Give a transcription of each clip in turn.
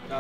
To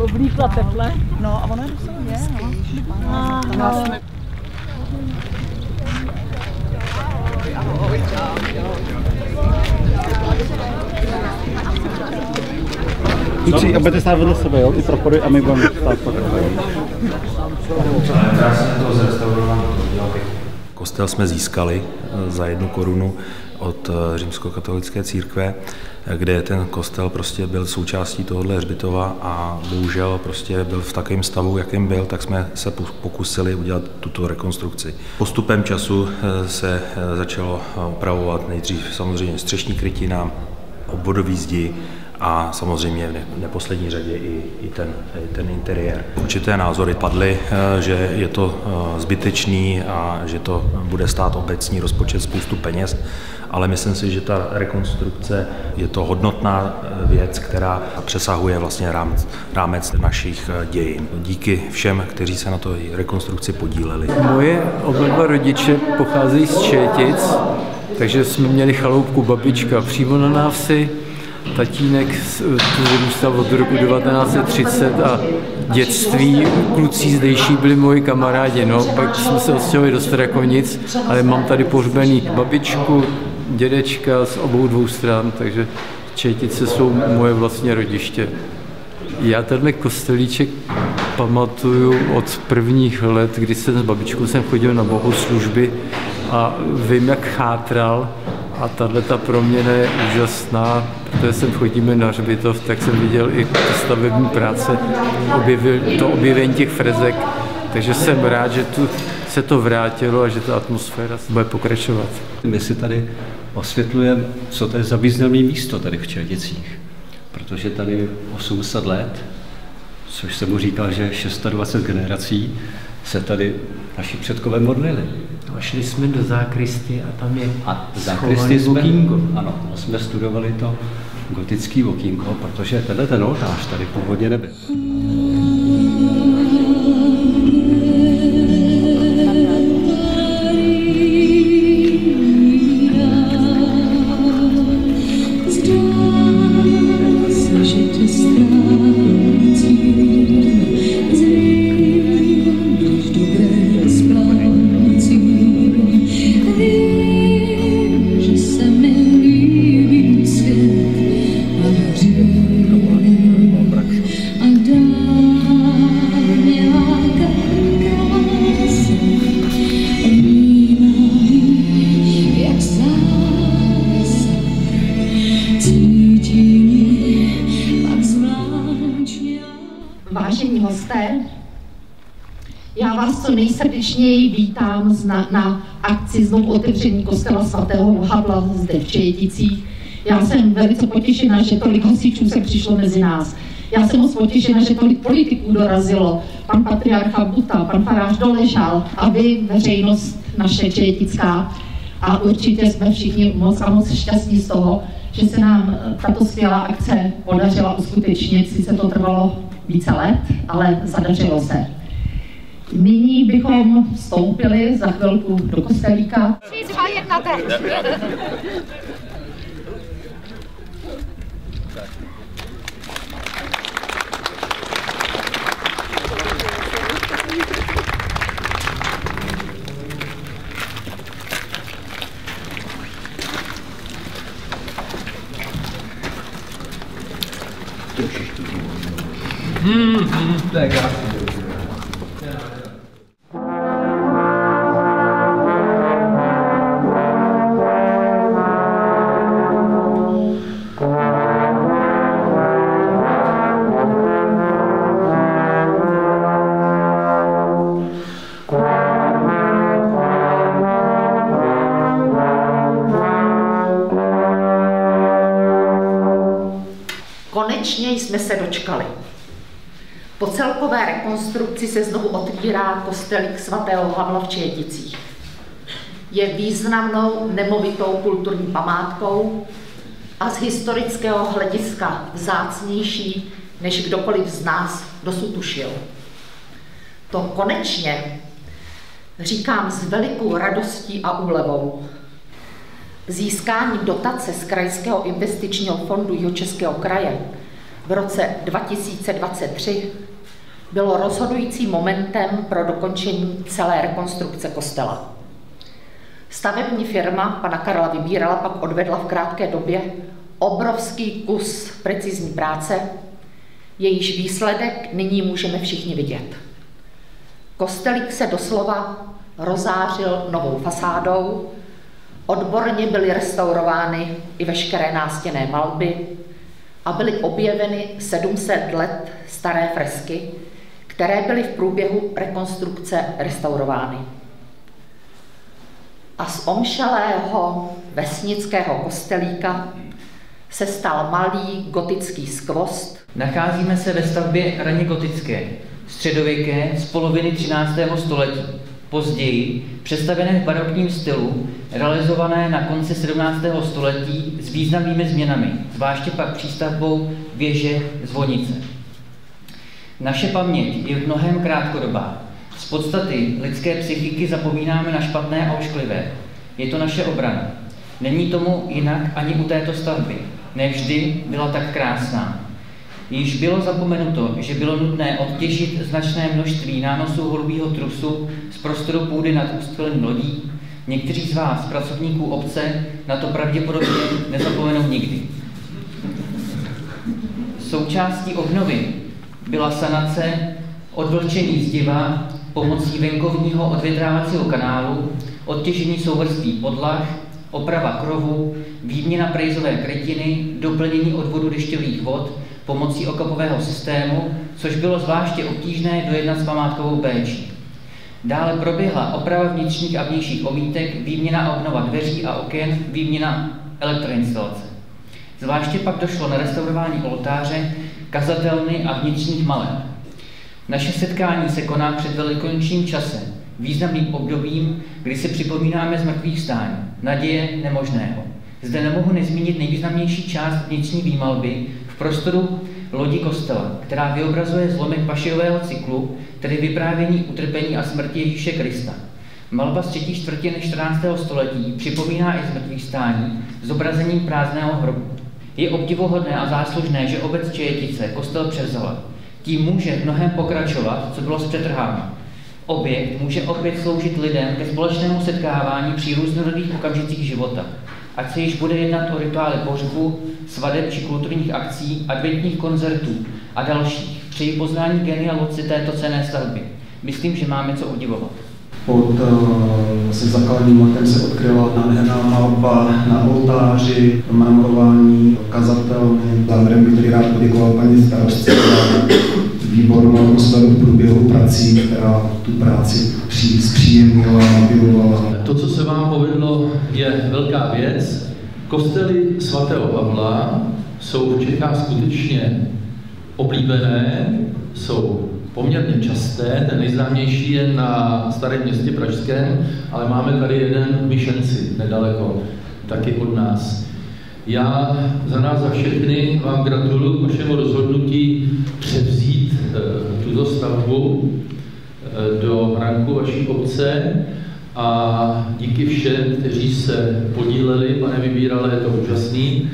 oblíkla teple. No a ono je Kluci, a budete stát vedle sebe, jo, ty propory a my budeme stát pak. Krásně to zrestaurován. Kostel jsme získali za 1 korunu od římskokatolické církve, kde ten kostel prostě byl součástí tohohle hřbitova a bohužel prostě byl v takovém stavu, jakým byl, tak jsme se pokusili udělat tuto rekonstrukci. Postupem času se začalo opravovat nejdřív samozřejmě střešní krytina, obvodový zdi a samozřejmě v neposlední řadě i ten interiér. Určité názory padly, že je to zbytečný a že to bude stát obecní rozpočet spoustu peněz, ale myslím si, že ta rekonstrukce je to hodnotná věc, která přesahuje vlastně rámec našich dějin. Díky všem, kteří se na to rekonstrukci podíleli. Moje oba dva rodiče pocházejí z Četic, takže jsme měli chaloupku babička přímo na návsi. Tatínek tu vyrůstal od roku 1930 a dětství kluci zdejší byli moji kamarádi. No, pak jsme se odstěhovali do Strakonic, ale mám tady pohřbený babičku, dědečka z obou dvou stran, takže Čejtice jsou moje vlastně rodiště. Já tenhle kostelíček pamatuju od prvních let, kdy jsem s babičkou chodil na bohoslužby a vím, jak chátral. A tato proměna je úžasná, protože sem chodíme na hřbitov, tak jsem viděl i stavební práce, objevení těch frezek, takže jsem rád, že tu se to vrátilo a že ta atmosféra bude pokračovat. My si tady osvětlujeme, co to je za významné místo tady v Četicích, protože tady 800 let, což jsem mu říkal, že 26 generací se tady naši předkové modlili. A šli jsme do zákristy a tam je schovaný okýnko. Ano, jsme studovali to gotický okýnko, protože ten oltář tady původně nebyl. Vážení hosté, já vás co nejsrdečněji vítám na akci znovu otevření kostela svatého Havla zde v Čejeticích. Já jsem velice potěšena, že tolik hasičů se přišlo mezi nás. Já jsem moc potěšena, že tolik politiků dorazilo. Pan patriarcha Buta, pan farář Doležal a vy, veřejnost naše čejetická. A určitě jsme všichni moc a moc šťastní z toho, že se nám tato skvělá akce podařila uskutečnit. Sice to trvalo více let, ale zadařilo se. Nyní bychom vstoupili za chvilku do kostelíka. 3, 2, 1, teď! To je krásný. Konečně jsme se dočkali. Po celkové rekonstrukci se znovu otvírá kostelík svatého Havla v Čejeticích. Je významnou nemovitou kulturní památkou a z historického hlediska vzácnější, než kdokoliv z nás dosud tušil. To konečně říkám s velikou radostí a úlevou. Získání dotace z Krajského investičního fondu Jihočeského kraje v roce 2023 bylo rozhodujícím momentem pro dokončení celé rekonstrukce kostela. Stavební firma pana Karla Vybírala pak odvedla v krátké době obrovský kus precizní práce, jejíž výsledek nyní můžeme všichni vidět. Kostelík se doslova rozářil novou fasádou, odborně byly restaurovány i veškeré nástěnné malby a byly objeveny 700 let staré fresky, které byly v průběhu rekonstrukce restaurovány. A z omšelého vesnického kostelíka se stal malý gotický skvost. Nacházíme se ve stavbě raně gotické, středověké z poloviny 13. století, později přestavené v barokním stylu, realizované na konci 17. století s významnými změnami, zvláště pak přístavbou věže zvonice. Naše paměť je v mnohém krátkodobá. Z podstaty lidské psychiky zapomínáme na špatné a ošklivé. Je to naše obrana. Není tomu jinak ani u této stavby. Nevždy byla tak krásná. Již bylo zapomenuto, že bylo nutné odtěžit značné množství nánosů holubího trusu z prostoru půdy nad ústřelem lodí. Někteří z vás, pracovníků obce, na to pravděpodobně nezapomenou nikdy. Součástí obnovy byla sanace, odvlčení zdiva pomocí venkovního odvětrávacího kanálu, odtěžení souvrství podlah, oprava krovu, výměna prejzové krytiny, doplnění odvodu dešťových vod pomocí okapového systému, což bylo zvláště obtížné dojednat s památkovou péčí. Dále proběhla oprava vnitřních a vnějších omítek, výměna a obnova dveří a oken, výměna elektroinstalace. Zvláště pak došlo na restaurování oltáře, kazatelny a vnitřních maleb. Naše setkání se koná před velikonočním časem, významným obdobím, kdy si připomínáme zmrtvýchvstání, naděje nemožného. Zde nemohu nezmínit nejvýznamnější část vnitřní výmalby v prostoru lodi kostela, která vyobrazuje zlomek Pašijového cyklu, tedy vyprávění utrpení a smrti Ježíše Krista. Malba z 3/4 14. století připomíná i zmrtvýchvstání zobrazením prázdného hrobu. Je obdivuhodné a záslužné, že obec Čejetice kostel převzala. Tím může v mnohem pokračovat, co bylo zpřetrháno. Objekt může opět sloužit lidem ke společnému setkávání při různorodých okamžicích života. Ať se již bude jednat o rituály pohřbu, svadeb či kulturních akcí, adventních koncertů a dalších. Přeji poznání genia loci této cenné stavby. Myslím, že máme co obdivovat. Pod základním lakem se odkryla nádherná malba na oltáři, mramorování, kazatelny. Závěrem bych tedy rád poděkoval paní starostce za výbornou atmosféru v průběhu prací, která tu práci zpříjemnila a motivovala. To, co se vám povedlo, je velká věc. Kostely svatého Pavla jsou v Čechách skutečně oblíbené, jsou poměrně časté, ten nejznámější je na Starém Městě pražském, ale máme tady jeden v Myšenci, nedaleko, taky od nás. Já za nás, za všechny, vám gratuluju k vašemu rozhodnutí převzít tuto stavbu do ranku vaší obce a díky všem, kteří se podíleli, pane Vybírale, je to úžasný.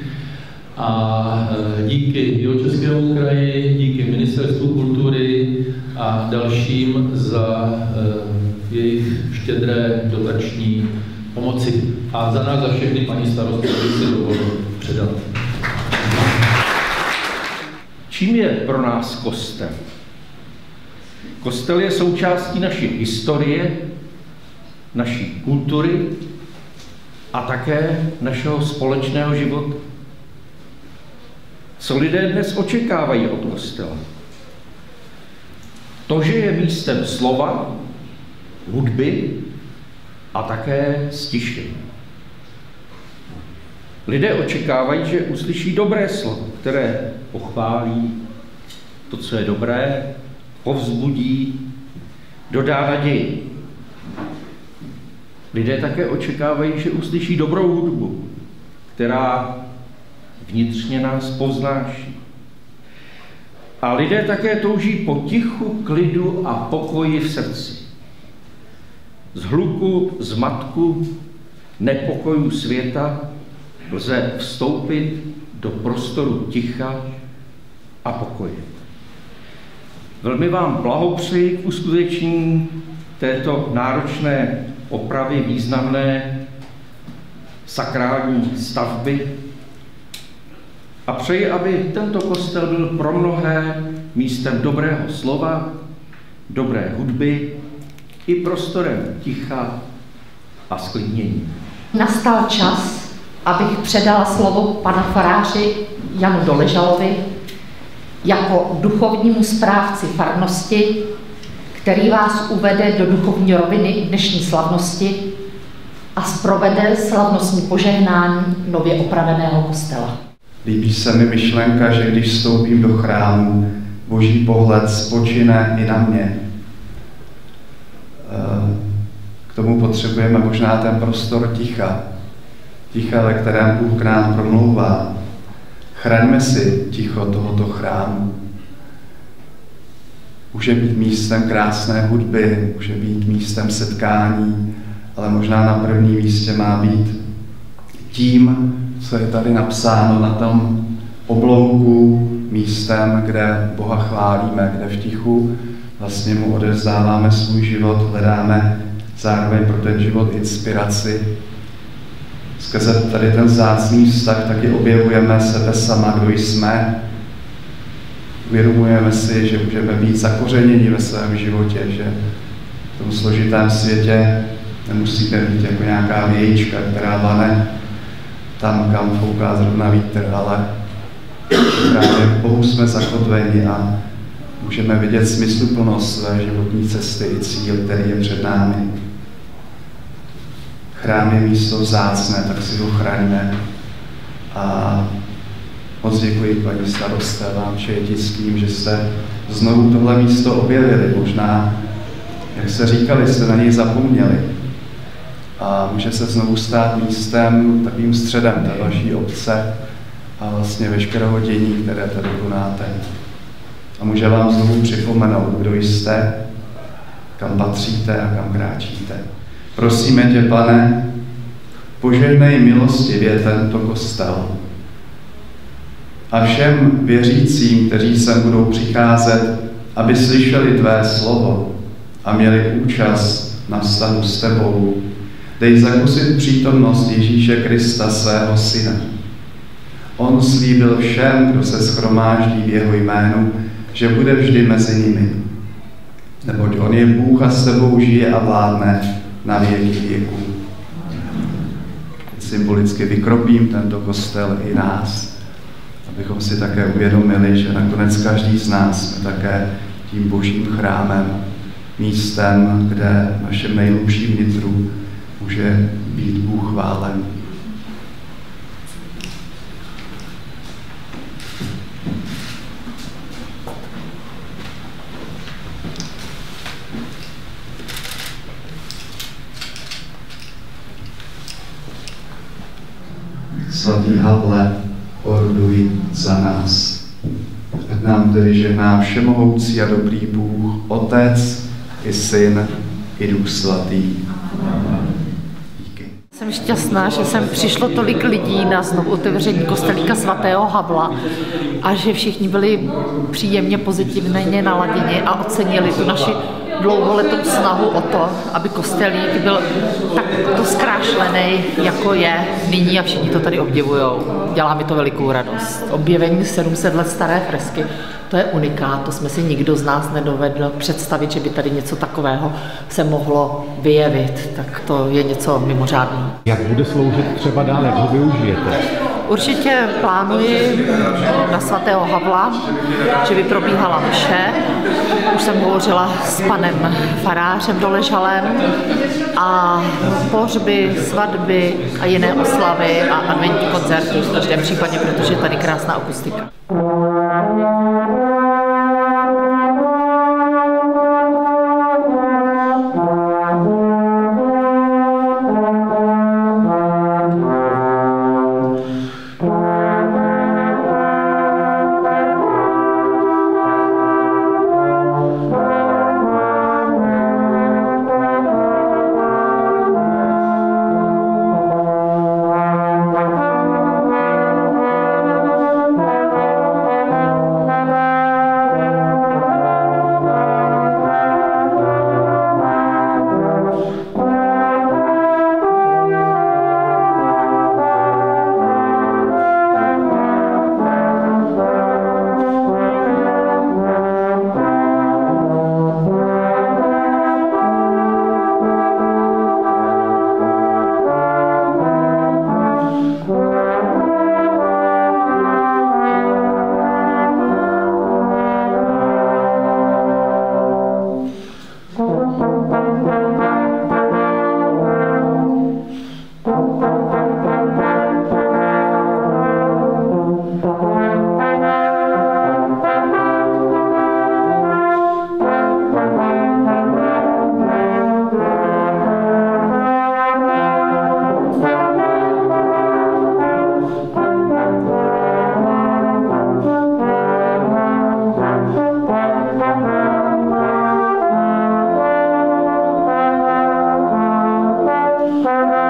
A díky Jihočeskému kraji, díky Ministerstvu kultury a dalším za jejich štědré dotační pomoci. A za nás, za všechny, paní starostku, bych si dovolil předat. Čím je pro nás kostel? Kostel je součástí naší historie, naší kultury a také našeho společného života. Co lidé dnes očekávají od kostela? To, že je místem slova, hudby a také stišení. Lidé očekávají, že uslyší dobré slovo, které pochválí to, co je dobré, povzbudí, dodá naději. Lidé také očekávají, že uslyší dobrou hudbu, která vnitřně nás povznáší. A lidé také touží po tichu, klidu a pokoji v srdci. Z hluku, zmatku nepokojů světa lze vstoupit do prostoru ticha a pokoje. Velmi vám blahopřeji k uskutečnění této náročné opravy významné sakrální stavby a přeji, aby tento kostel byl pro mnohé místem dobrého slova, dobré hudby i prostorem ticha a sklidnění. Nastal čas, abych předala slovo panu faráři Janu Doležalovi jako duchovnímu správci farnosti, který vás uvede do duchovní roviny dnešní slavnosti a zprovede slavnostní požehnání nově opraveného kostela. Líbí se mi myšlenka, že když vstoupím do chrámu, Boží pohled spočine i na mě. K tomu potřebujeme možná ten prostor ticha. Ticha, ve kterém Bůh k nám promlouvá. Chraňme si ticho tohoto chrámu. Může být místem krásné hudby, může být místem setkání, ale možná na prvním místě má být tím, co je tady napsáno na tom oblouku, místem, kde Boha chválíme, kde v tichu vlastně mu odevzdáváme svůj život, hledáme zároveň pro ten život inspiraci. Skrze tady ten vzácný vztah taky objevujeme sebe sama, kdo jsme. Uvědomujeme si, že můžeme být zakořeněni ve svém životě, že v tom složitém světě nemusíme být jako nějaká vějíčka, která vane tam, kam fouká zrovna vítr, ale právě v Bohu jsme zakotveni a můžeme vidět smysluplnost své životní cesty i cíl, který je před námi. Chrám je místo vzácné, tak si ho chraňme. A moc děkuji, paní starosté, vám Čejetickým, že jste znovu tohle místo objevili. Možná, jak se říkali, jste na něj zapomněli. A může se znovu stát místem, takovým středem té vaší obce a vlastně veškerého dění, které tady konáte. A může vám znovu připomenout, kdo jste, kam patříte a kam kráčíte. Prosíme tě, Pane, požehnej milostivě tento kostel a všem věřícím, kteří sem budou přicházet, aby slyšeli tvé slovo a měli účast na vztahu s tebou. Dej zakusit přítomnost Ježíše Krista, svého syna. On slíbil všem, kdo se shromáždí v jeho jménu, že bude vždy mezi nimi. Neboť on je Bůh a s tebou žije a vládne na věky věků. Symbolicky vykropím tento kostel i nás, abychom si také uvědomili, že nakonec každý z nás jsme také tím Božím chrámem, místem, kde v našem nejhlubším vnitru může být Bůh chválen. Svatý Havle, oroduj za nás. Ať nám tedy žehná všemohoucí a dobrý Bůh, Otec i Syn i Duch Svatý. Díky. Jsem šťastná, že sem přišlo tolik lidí na znovu otevření kostelíka svatého Havla a že všichni byli příjemně pozitivně naladěni a ocenili tu naši dlouholetou snahu o to, aby kostelík byl tak zkrášlený, jako je nyní a všichni to tady obdivujou. Dělá mi to velikou radost. Objevení 700 let staré fresky, to je unikát, to jsme si nikdo z nás nedovedl představit, že by tady něco takového se mohlo vyjevit, tak to je něco mimořádného. Jak bude sloužit třeba dál, jak ho využijete? Určitě plánuji na svatého Havla, že by probíhala mše. Už jsem hovořila s panem farářem Doležalem a pohřby, svatby a jiné oslavy a adventní koncerty v každém případě, protože je tady krásná akustika. Thank you.